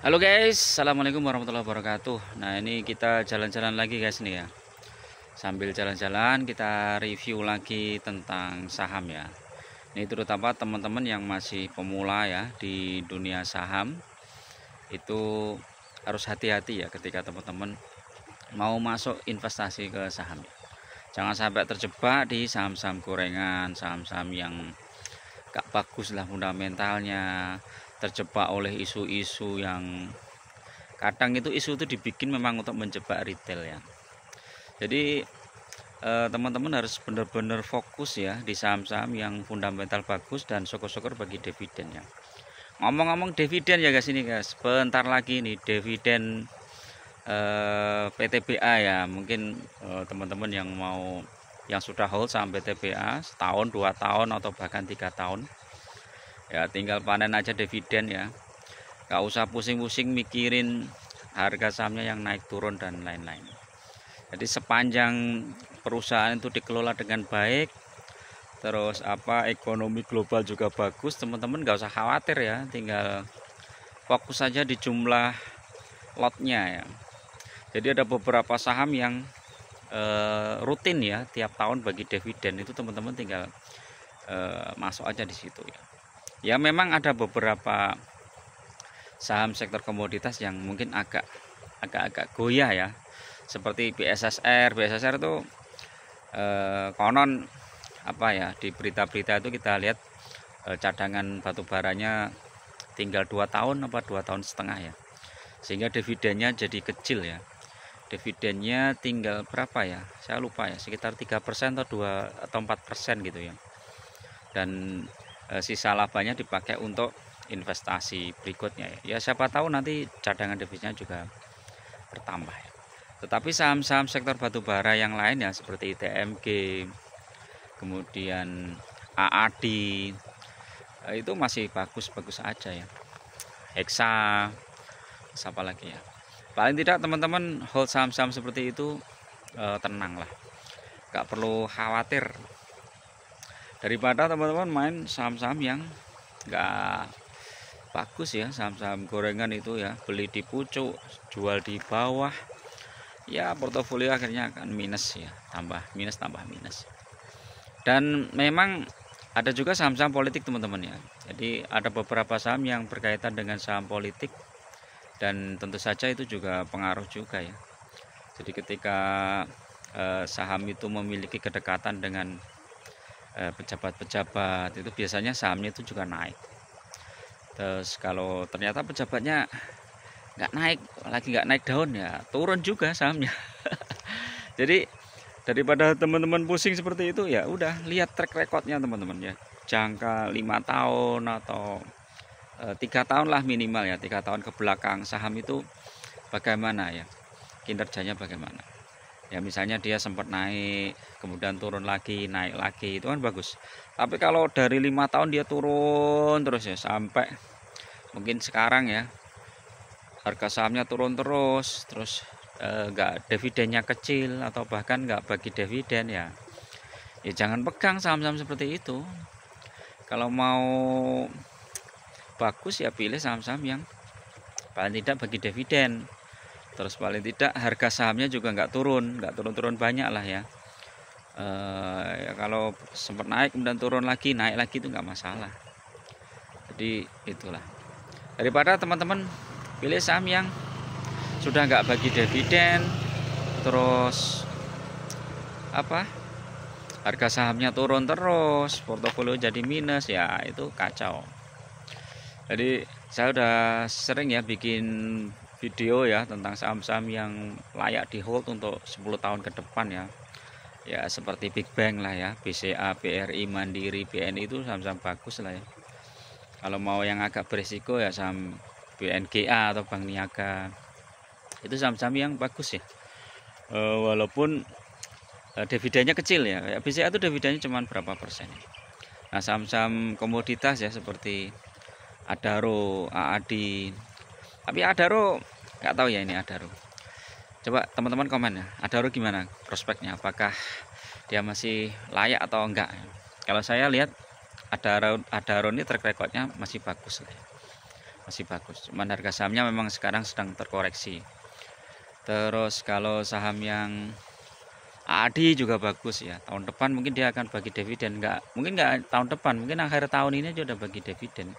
Halo guys, assalamualaikum warahmatullahi wabarakatuh. Nah, ini kita jalan-jalan lagi guys nih ya. Sambil jalan-jalan kita review lagi tentang saham ya. Ini terutama teman-teman yang masih pemula ya di dunia saham, itu harus hati-hati ya ketika teman-teman mau masuk investasi ke saham ya. Jangan sampai terjebak di saham-saham gorengan, saham-saham yang gak bagus lah fundamentalnya, terjebak oleh isu-isu yang kadang isu itu dibikin memang untuk menjebak retail ya. Jadi teman-teman harus benar-benar fokus ya di saham-saham yang fundamental bagus dan syukur-syukur bagi dividen ya. Ngomong-ngomong dividen ya guys, ini guys, bentar lagi nih dividen PTBA ya. Mungkin teman-teman yang sudah hold saham PTBA setahun, 2 tahun atau bahkan 3 tahun ya, tinggal panen aja dividen ya. Gak usah pusing-pusing mikirin harga sahamnya yang naik turun dan lain-lain. Jadi sepanjang perusahaan itu dikelola dengan baik, terus ekonomi global juga bagus, teman-teman gak usah khawatir ya, tinggal fokus saja di jumlah lotnya ya. Jadi ada beberapa saham yang rutin ya tiap tahun bagi dividen, itu teman-teman tinggal masuk aja di situ ya. Ya memang ada beberapa saham sektor komoditas yang mungkin agak goyah ya, seperti BSSR itu konon di berita-berita itu kita lihat cadangan batu baranya tinggal 2 tahun 2,5 tahun ya, sehingga dividennya jadi kecil ya. Dividennya tinggal berapa ya, saya lupa ya, sekitar 3% atau 4% gitu ya. Dan sisa labanya dipakai untuk investasi berikutnya ya. Siapa tahu nanti cadangan devisanya juga bertambah ya. Tetapi saham-saham sektor batubara yang lain ya, seperti TMG, kemudian AAD, itu masih bagus-bagus aja ya. Hexa, siapa lagi ya, paling tidak teman-teman hold saham-saham seperti itu tenang lah, gak perlu khawatir, daripada teman-teman main saham-saham yang gak bagus ya. Saham-saham gorengan itu ya, beli di pucuk, jual di bawah ya, portofolio akhirnya akan minus ya, tambah minus. Dan memang ada juga saham-saham politik teman-teman ya. Jadi ada beberapa saham yang berkaitan dengan saham politik, dan tentu saja itu juga pengaruh juga ya. Jadi ketika saham itu memiliki kedekatan dengan pejabat-pejabat, itu biasanya sahamnya itu juga naik. Terus kalau ternyata pejabatnya nggak naik daun ya, turun juga sahamnya. Jadi daripada teman-teman pusing seperti itu ya, udah lihat track recordnya teman-teman ya, jangka 5 tahun atau 3 tahun lah minimal ya, 3 tahun ke belakang saham itu bagaimana ya kinerjanya, bagaimana ya. Misalnya dia sempat naik kemudian turun lagi, naik lagi, itu kan bagus. Tapi kalau dari 5 tahun dia turun terus ya, sampai mungkin sekarang ya harga sahamnya turun terus nggak, dividennya kecil atau bahkan nggak bagi dividen ya, jangan pegang saham-saham seperti itu. Kalau mau bagus ya pilih saham-saham yang paling tidak bagi dividen, terus paling tidak harga sahamnya juga nggak turun banyak lah ya. Ya kalau sempat naik kemudian turun lagi, naik lagi, itu nggak masalah. Jadi itulah, daripada teman-teman pilih saham yang sudah nggak bagi dividen, terus harga sahamnya turun terus, portofolio jadi minus ya, itu kacau. Jadi saya udah sering ya bikin video ya tentang saham-saham yang layak di hold untuk 10 tahun ke depan ya. Ya seperti Big Bang lah ya, BCA, BRI, Mandiri, BNI, itu saham-saham bagus lah ya. Kalau mau yang agak berisiko ya saham BNGA atau Bank Niaga, itu saham-saham yang bagus ya. Walaupun dividennya kecil ya, kayak BCA itu dividennya cuma berapa persen. Nah saham-saham komoditas ya seperti Adaro, AAD. Tapi Adaro nggak tahu ya, ini Adaro. Coba teman-teman komen ya, Adaro gimana prospeknya? Apakah dia masih layak atau enggak? Kalau saya lihat Adaro ini track recordnya masih bagus. masih bagus. Cuman harga sahamnya memang sekarang sedang terkoreksi. Terus kalau saham yang ADI juga bagus ya. Tahun depan mungkin dia akan bagi dividen, mungkin nggak tahun depan, mungkin akhir tahun ini aja udah bagi dividen.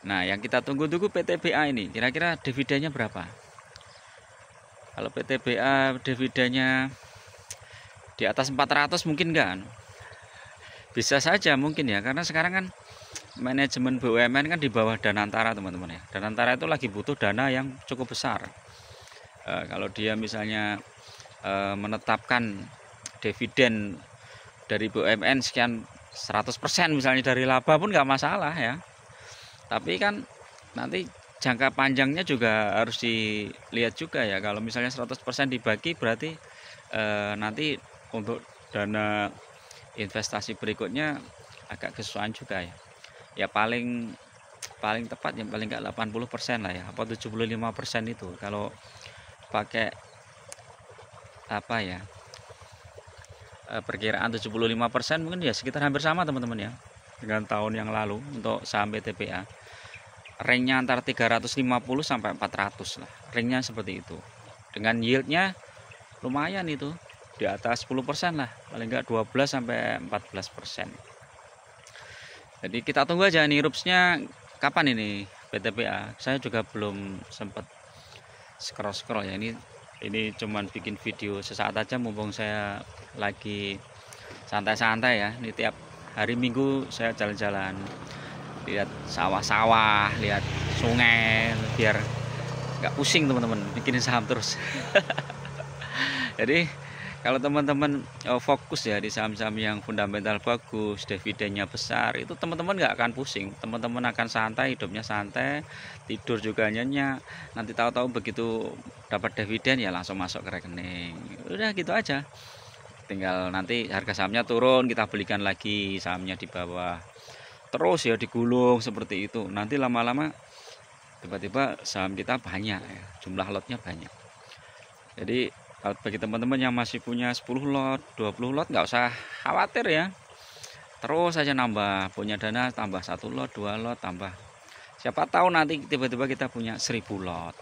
Nah, yang kita tunggu-tunggu PTBA ini, kira-kira dividennya berapa? Kalau PTBA dividennya di atas 400 mungkin nggak? Bisa saja mungkin ya, karena sekarang kan manajemen BUMN kan di bawah Danantara teman-teman ya. Danantara itu lagi butuh dana yang cukup besar. Kalau dia misalnya menetapkan dividen dari BUMN sekian 100% misalnya dari laba pun nggak masalah ya. Tapi kan nanti jangka panjangnya juga harus dilihat juga ya. Kalau misalnya 100% dibagi berarti nanti untuk dana investasi berikutnya agak kesusahan juga ya. Ya paling tepat yang paling nggak 80% lah ya, apa 75% itu kalau pakai apa ya, perkiraan 75% mungkin ya sekitar hampir sama teman-teman ya dengan tahun yang lalu untuk saham PTBA. Ringnya antara 350 sampai 400 lah, ringnya seperti itu, dengan yieldnya lumayan itu di atas 10% lah, paling enggak 12 sampai 14%. Jadi kita tunggu aja nih rupsnya kapan ini PTBA. Saya juga belum sempat scroll ya, ini cuman bikin video sesaat aja mumpung saya lagi santai-santai ya. Ini tiap hari Minggu saya jalan-jalan, lihat sawah-sawah, lihat sungai, biar nggak pusing teman-teman bikin saham terus. Jadi kalau teman-teman fokus ya di saham-saham yang fundamental bagus, dividennya besar, itu teman-teman nggak akan pusing. Teman-teman akan santai, hidupnya santai, tidur juga nyenyak. Nanti tahu-tahu begitu dapat dividen ya langsung masuk ke rekening. Udah gitu aja. Tinggal nanti harga sahamnya turun, kita belikan lagi sahamnya di bawah. Terus ya digulung seperti itu. Nanti lama-lama tiba-tiba saham kita banyak ya, jumlah lotnya banyak. Jadi bagi teman-teman yang masih punya 10 lot, 20 lot, nggak usah khawatir ya. Terus saja nambah, punya dana tambah 1 lot, 2 lot, tambah. Siapa tahu nanti tiba-tiba kita punya 1000 lot.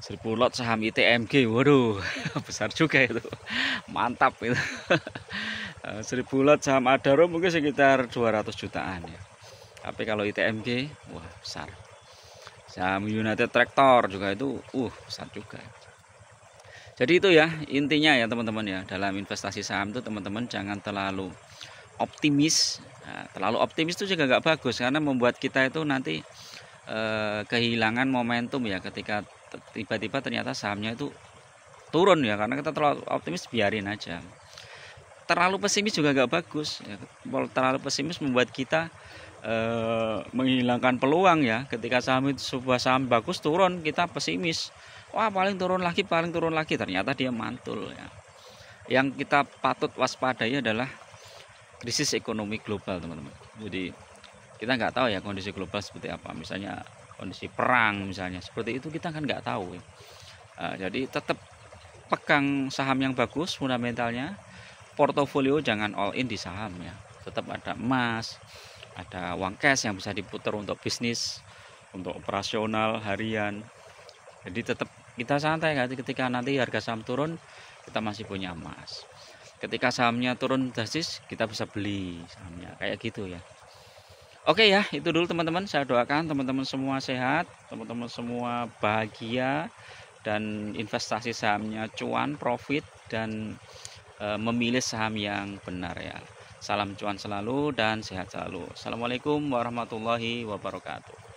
1000 lot saham ITMG, waduh, besar juga itu. Mantap itu. 1000 lot saham Adaro mungkin sekitar 200 jutaan ya. Tapi kalau ITMG, wah besar. Saham United Tractor juga itu, besar juga. Jadi itu ya intinya ya teman-teman ya, dalam investasi saham itu teman-teman jangan terlalu optimis. Nah, terlalu optimis itu juga nggak bagus karena membuat kita itu nanti kehilangan momentum ya ketika tiba-tiba ternyata sahamnya itu turun ya, karena kita terlalu optimis, biarin aja. Terlalu pesimis juga nggak bagus ya. Terlalu pesimis membuat kita menghilangkan peluang ya. Ketika saham itu sebuah saham bagus turun, kita pesimis. Wah paling turun lagi, ternyata dia mantul ya. Yang kita patut waspadai adalah krisis ekonomi global teman-teman. Jadi kita nggak tahu ya kondisi global seperti apa, misalnya kondisi perang misalnya seperti itu, kita kan nggak tahu ya. Jadi tetap pegang saham yang bagus fundamentalnya, portofolio jangan all in di saham ya, tetap ada emas, ada uang cash yang bisa diputar untuk bisnis, untuk operasional harian. Jadi tetap kita santai kan, ketika nanti harga saham turun kita masih punya emas, ketika sahamnya turun drastis kita bisa beli sahamnya, kayak gitu ya. Oke ya, itu dulu teman-teman. Saya doakan teman-teman semua sehat, teman-teman semua bahagia, dan investasi sahamnya cuan, profit, dan memilih saham yang benar ya. Salam cuan selalu dan sehat selalu. Assalamualaikum warahmatullahi wabarakatuh.